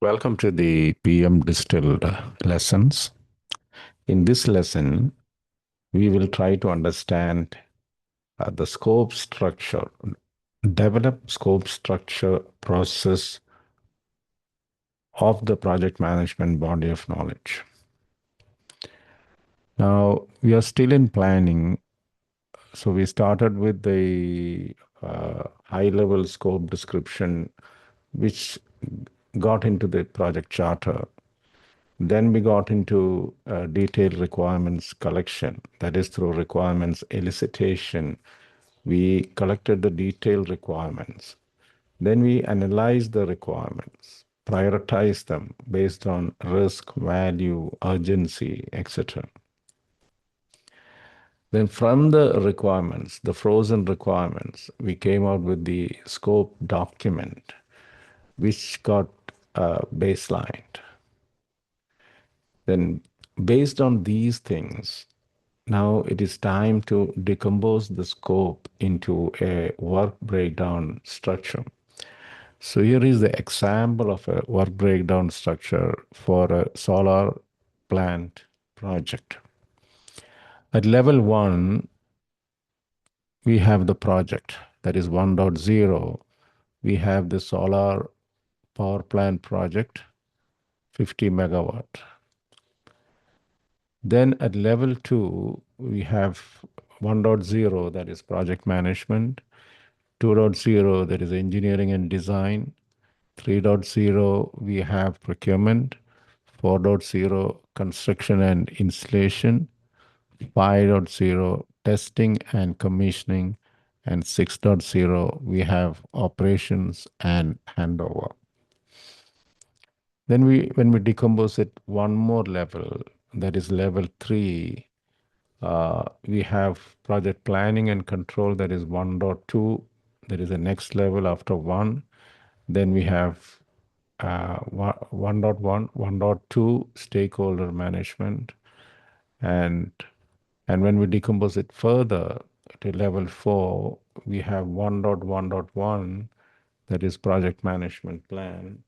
Welcome to the PMdistilled lessons. In this lesson, we will try to understand the scope structure, develop scope structure process of the project management body of knowledge. Now, we are still in planning. So we started with the high-level scope description, which got into the project charter. Then we got into detailed requirements collection, that is through requirements elicitation. We collected the detailed requirements. Then we analyzed the requirements, prioritized them based on risk, value, urgency, etc. Then from the requirements, the frozen requirements, we came out with the scope document, which got baselined. Then based on these things, now it is time to decompose the scope into a work breakdown structure. So here is the example of a work breakdown structure for a solar plant project. At level 1, we have the project, that is 1.0. We have the solar power plant project, 50 megawatt. Then at level 2, we have 1.0, that is project management, 2.0, that is engineering and design, 3.0, we have procurement, 4.0, construction and installation, 5.0, testing and commissioning, and 6.0, we have operations and handover. Then when we decompose it one more level, that is level 3, we have project planning and control, that is 1.2. There is a next level after 1. Then we have 1.1, 1.2, stakeholder management. And when we decompose it further to level 4, we have 1.1.1, that is project management plan.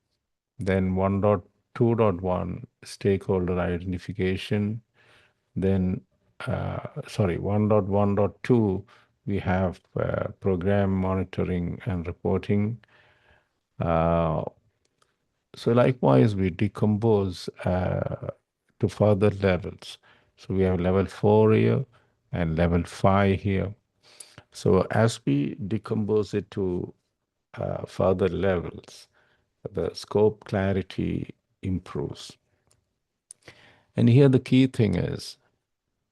Then 1.2.1, stakeholder identification. Then 1.1.2, we have program monitoring and reporting. So likewise, we decompose to further levels. So we have level 4 here and level 5 here. So as we decompose it to further levels, the scope clarity improves. And here the key thing is,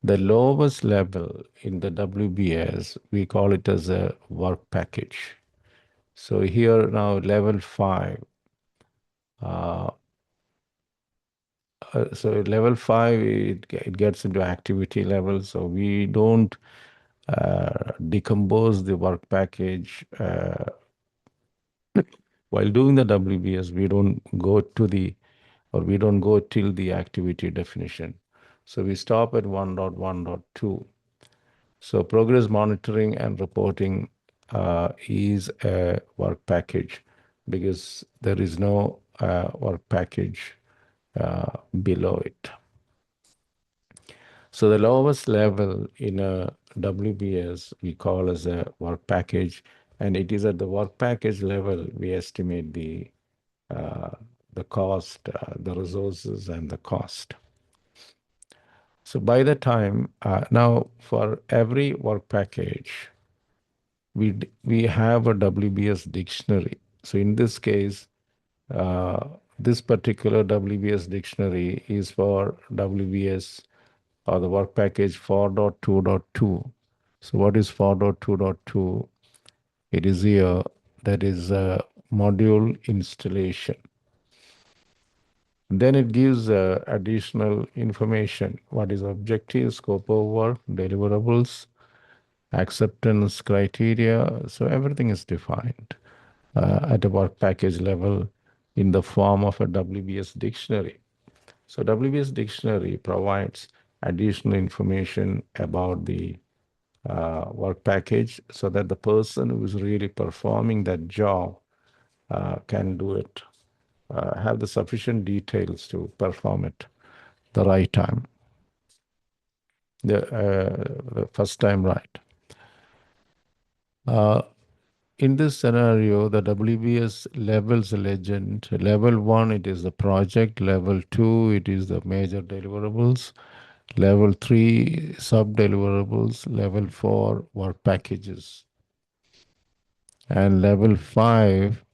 the lowest level in the WBS, we call it as a work package. So here now level 5. So level 5, it gets into activity level. So we don't decompose the work package. While doing the WBS, we don't go till the activity definition. So we stop at 1.1.2. So progress monitoring and reporting is a work package because there is no work package below it. So the lowest level in a WBS we call as a work package, and it is at the work package level we estimate the cost, the resources, and the cost. So by the time now for every work package, we have a WBS dictionary. So in this case, this particular WBS dictionary is for WBS or the work package 4.2.2. So what is 4.2.2? It is here, that is module installation. Then it gives additional information. What is objective, scope of work, deliverables, acceptance criteria. So everything is defined at a work package level in the form of a WBS dictionary. So WBS dictionary provides additional information about the work package so that the person who is really performing that job can do it have the sufficient details to perform it the right time, the first time right. In this scenario, the WBS levels legend. Level 1, it is the project. Level 2, it is the major deliverables. Level 3, sub-deliverables. Level 4, work packages. And level 5,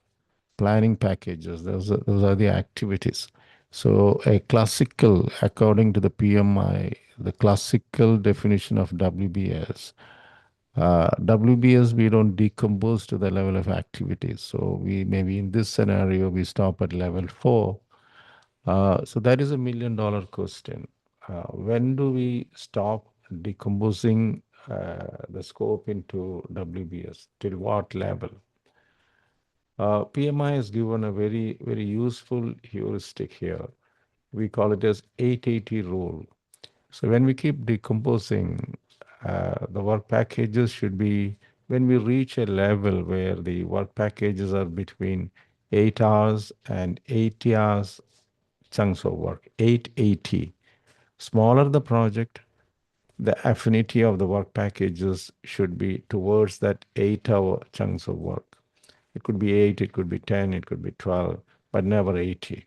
planning packages. Those are the activities. So a classical, according to the PMI, the classical definition of WBS, WBS, we don't decompose to the level of activities. So we maybe in this scenario, we stop at level 4. So that is $1 million question. When do we stop decomposing the scope into WBS? Till what level? PMI has given a very, very useful heuristic here. We call it as 880 rule. So when we keep decomposing, the work packages should be, when we reach a level where the work packages are between 8 hours and 80 hours chunks of work, 880. Smaller the project, the affinity of the work packages should be towards that 8-hour chunks of work. It could be 8, it could be 10, it could be 12, but never 80.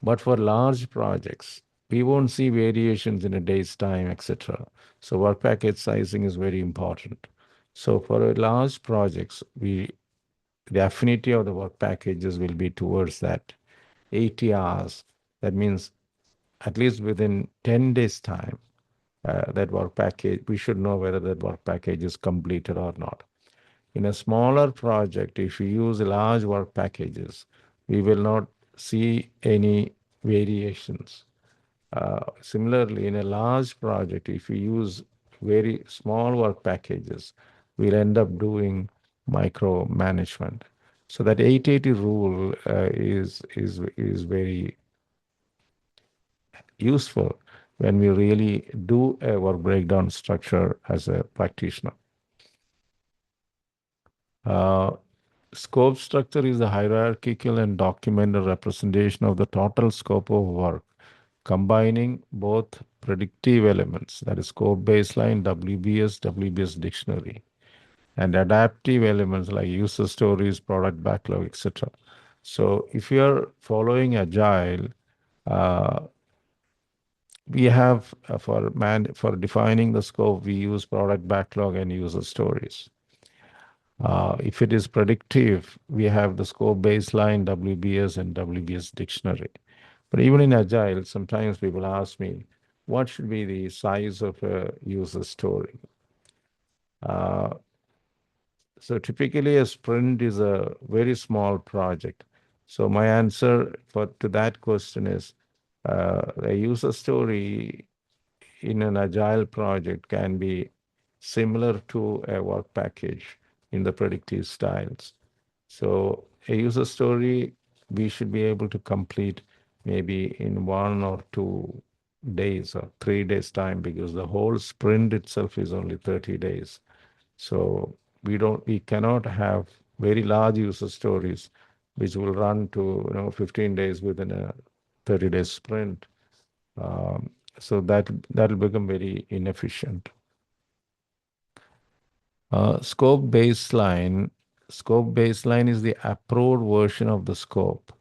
But for large projects, we won't see variations in a day's time, etc. So work package sizing is very important. So for large projects, the affinity of the work packages will be towards that 80 hours. That means at least within 10 days time, that work package, we should know whether that work package is completed or not. In a smaller project, if we use large work packages, we will not see any variations. Similarly, in a large project, if we use very small work packages, we'll end up doing micromanagement. So that 880 rule is very useful when we really do a work breakdown structure as a practitioner. Scope structure is a hierarchical and documented representation of the total scope of work, combining both predictive elements, that is scope baseline, WBS, WBS dictionary, and adaptive elements like user stories, product backlog, etc. So if you are following Agile, we have for defining the scope, we use product backlog and user stories. If it is predictive, we have the scope baseline, WBS, and WBS dictionary. But even in Agile, sometimes people ask me, what should be the size of a user story? So typically a sprint is a very small project. So my answer to that question is a user story in an Agile project can be similar to a work package in the predictive styles. So a user story, we should be able to complete maybe in 1 or 2 days or 3 days time, because the whole sprint itself is only 30 days. So we cannot have very large user stories which will run to 15 days within a 30-day sprint. So that'll become very inefficient. Scope baseline is the approved version of the scope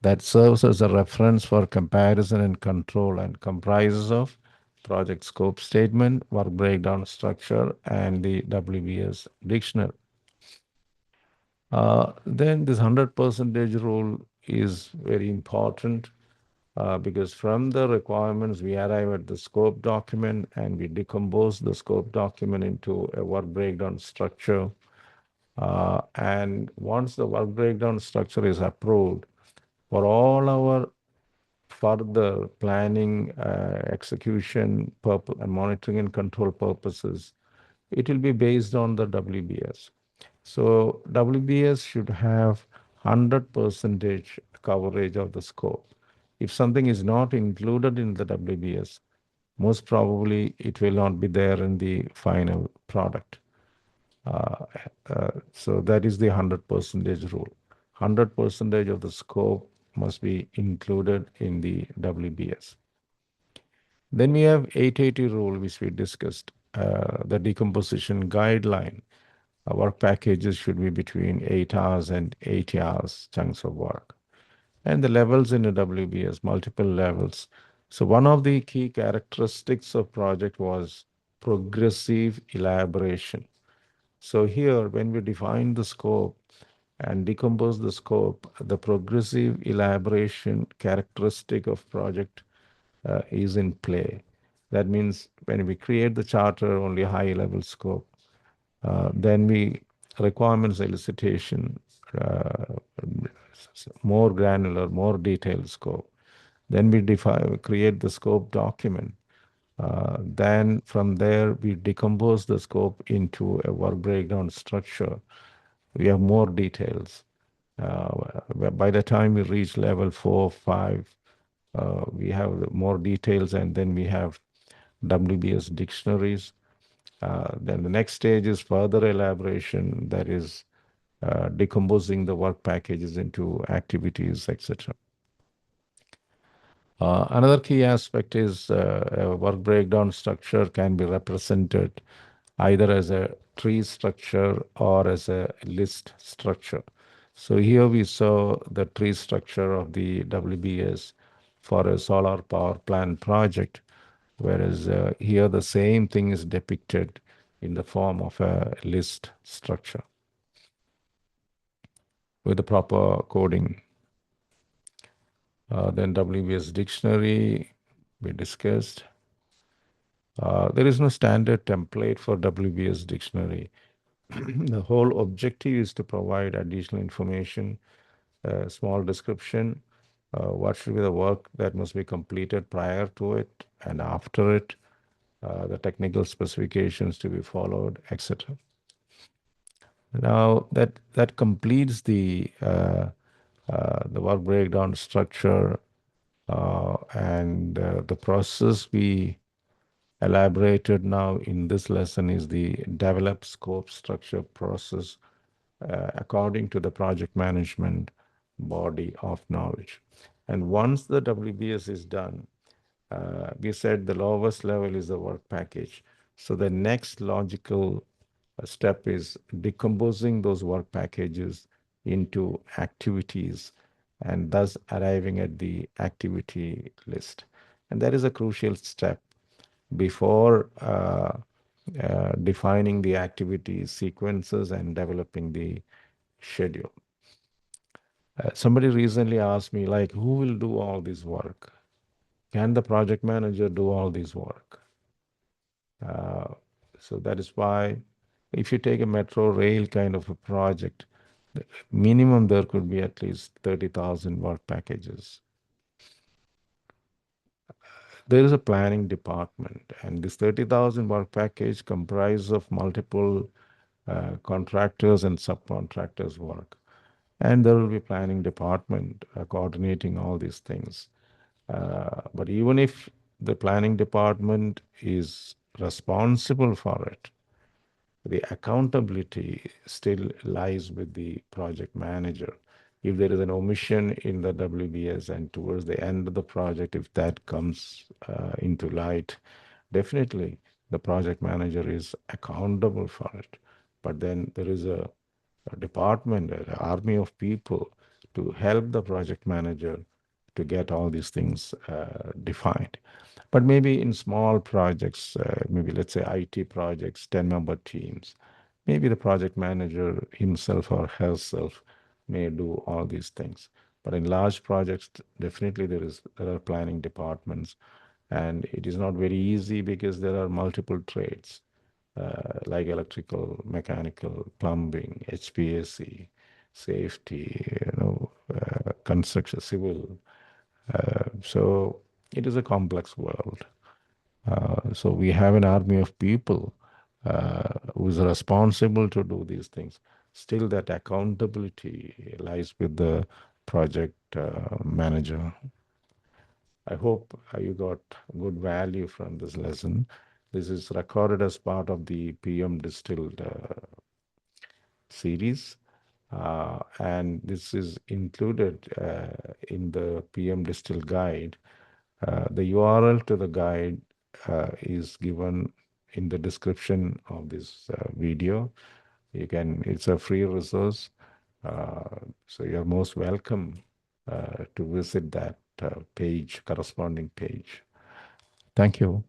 that serves as a reference for comparison and control, and comprises of project scope statement, work breakdown structure, and the WBS dictionary. Then this 100% rule is very important because from the requirements, we arrive at the scope document and we decompose the scope document into a work breakdown structure. And once the work breakdown structure is approved, for all our further planning, execution, and monitoring and control purposes, it will be based on the WBS. So WBS should have 100% coverage of the scope. If something is not included in the WBS, most probably it will not be there in the final product. So that is the 100% rule. 100 percentage of the scope must be included in the WBS. Then we have 880 rule, which we discussed, the decomposition guideline. Work packages should be between 8 hours and 80 hours chunks of work. And the levels in the WBS, multiple levels. So one of the key characteristics of project was progressive elaboration. So here, when we define the scope and decompose the scope, the progressive elaboration characteristic of project is in play. That means when we create the charter, only high level scope, then we requirements elicitation, uh, more granular, more detailed scope. Then we define, create the scope document. Then from there, we decompose the scope into a work breakdown structure. We have more details. By the time we reach level 4, 5, we have more details, and then we have WBS dictionaries. Then the next stage is further elaboration, that is decomposing the work packages into activities, etc. Another key aspect is a work breakdown structure can be represented either as a tree structure or as a list structure. So here we saw the tree structure of the WBS for a solar power plant project, whereas here the same thing is depicted in the form of a list structure with the proper coding. Then WBS dictionary we discussed. There is no standard template for WBS dictionary. The whole objective is to provide additional information, a small description, what should be the work that must be completed prior to it and after it, the technical specifications to be followed, etc. Now that completes the work breakdown structure, and the process we elaborated now in this lesson is the develop scope structure process according to the project management body of knowledge. And once the WBS is done, we said the lowest level is the work package. So the next logical step is decomposing those work packages into activities and thus arriving at the activity list. And that is a crucial step before defining the activity sequences and developing the schedule. Somebody recently asked me, like, who will do all this work? Can the project manager do all this work? Uh, so that is why, if you take a metro rail kind of a project, minimum there could be at least 30,000 work packages. There is a planning department, and this 30,000 work package comprises of multiple contractors and subcontractors work. And there will be planning department coordinating all these things. But even if the planning department is responsible for it, the accountability still lies with the project manager. If there is an omission in the WBS and towards the end of the project, if that comes into light, definitely the project manager is accountable for it. But then there is a department, an army of people to help the project manager to get all these things defined. But maybe in small projects, maybe let's say IT projects, 10-member teams, maybe the project manager himself or herself may do all these things. But in large projects, definitely there are planning departments, and it is not very easy because there are multiple trades like electrical, mechanical, plumbing, HVAC, safety, construction, civil. So it is a complex world. So we have an army of people who is responsible to do these things. Still, that accountability lies with the project manager. I hope you got good value from this lesson. This is recorded as part of the PM Distilled series. And this is included in the PMdistilled guide. The URL to the guide is given in the description of this video. It's a free resource, so you're most welcome to visit that page, corresponding page. Thank you.